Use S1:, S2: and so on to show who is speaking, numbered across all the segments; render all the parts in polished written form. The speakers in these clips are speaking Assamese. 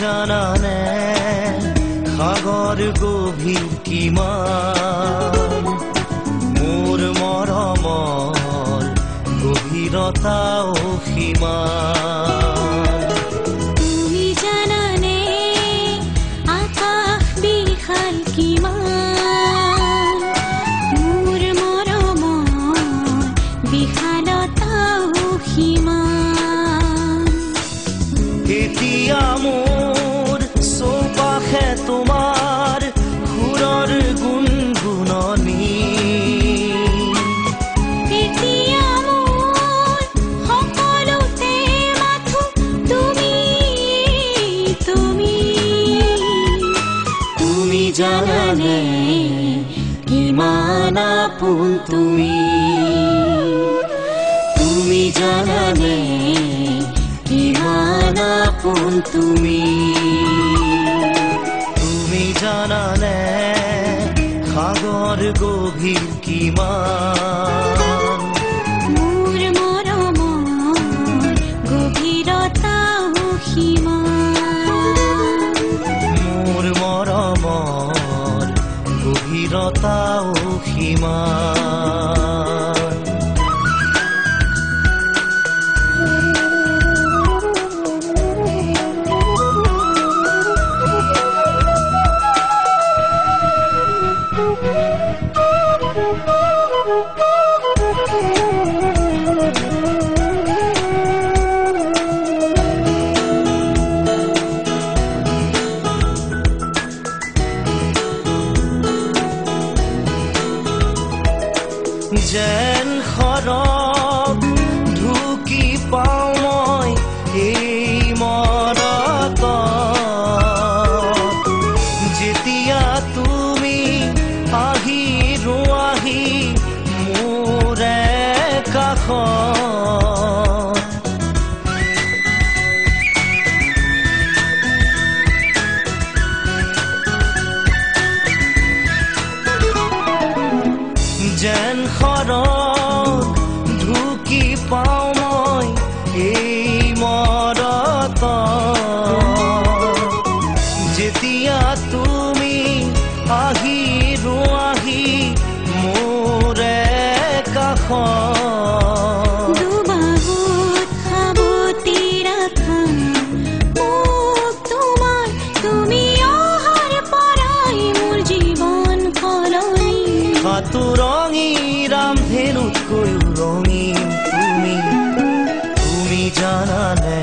S1: জানানে সাগৰ গভীৰ কিমান মোৰ মৰমৰ গভীৰতা অসীমান
S2: তুমি জানানে আকাশ বিশাল কিমান মোৰ মৰমৰ বিশালতা অসীমান
S1: এতিয়া মোৰ চৌপাশে তোমাৰ সুৰৰ গুণগুণনি
S2: এতিয়া মোৰ সকলোতে মাথো তুমি তুমি তুমি জানানে কিমান আপোন তুমি তুমি জানানে কিমান আপোন তুমি
S1: তুমি জানানে সাগৰ গভীৰ কিমান
S2: মোৰ মৰমৰ গভীৰতা অসীমান
S1: মোৰ মৰমৰ গভীৰতা অসীমান যেন সৰগ ঢুকি পাওঁ মই এই মনত যেতিয়া তুমি আহি ৰোৱাহি মোৰে কাষত যেন সৰগ ঢুকি পাওঁ মই এই মনত যেতিয়া তুমি আহি ৰোৱাহি মোৰে কাষত
S2: দুবাহুত সাৱটি ৰাখা মোক তোমাৰ তুমি অহাৰ পৰাই মোৰ জীৱন সলনি
S1: সাঁতুৰঙি ৰামধেনুতকৈও ৰঙীন তুমি তুমি জানানে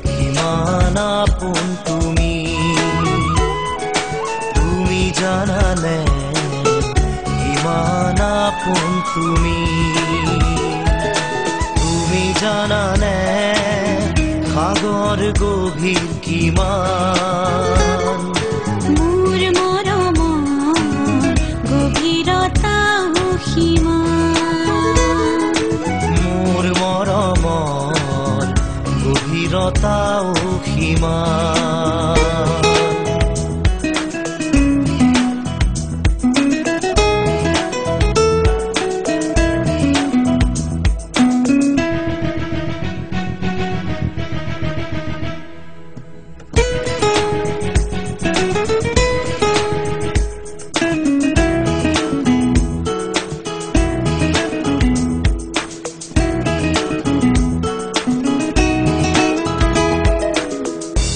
S1: কিমান আপোন তুমি তুমি জানানে কিমান আপোন তুমি তুমি জানানে সাগৰ গভীৰ কিমান
S2: মোৰ মৰমৰ গভীৰতা অসীমান
S1: মোৰ মৰমৰ গভীৰতা অসীমান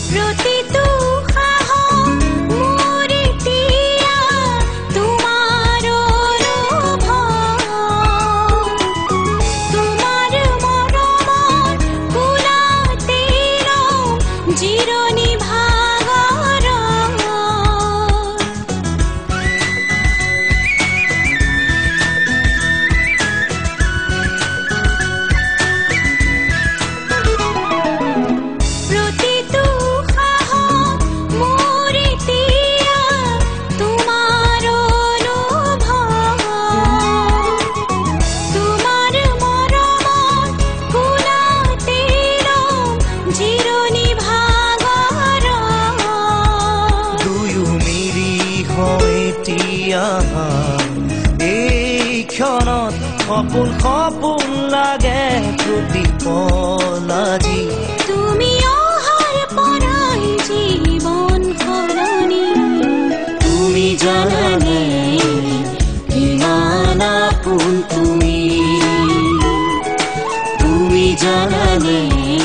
S2: প্ৰতিটো সাহস মোৰ এতিয়া তোমাৰ অনুভৱ তোমাৰ মৰমৰ কোলাতে ৰওঁ জিৰণি ভাগৰত প্ৰতিটো সাহস মোৰ এতিয়া তোমাৰ অনুভৱ তোমাৰ মৰমৰ কোলাতে ৰওঁ জিৰণি ভাগৰত
S1: দুয়ো মিৰি হয় এতিয়া এই ক্ষণত সপোন সপোন লাগে প্ৰতি পল আজি
S2: তুমি অহাৰ পৰাই
S1: জানানে কিমান আপোন তুমি জানানে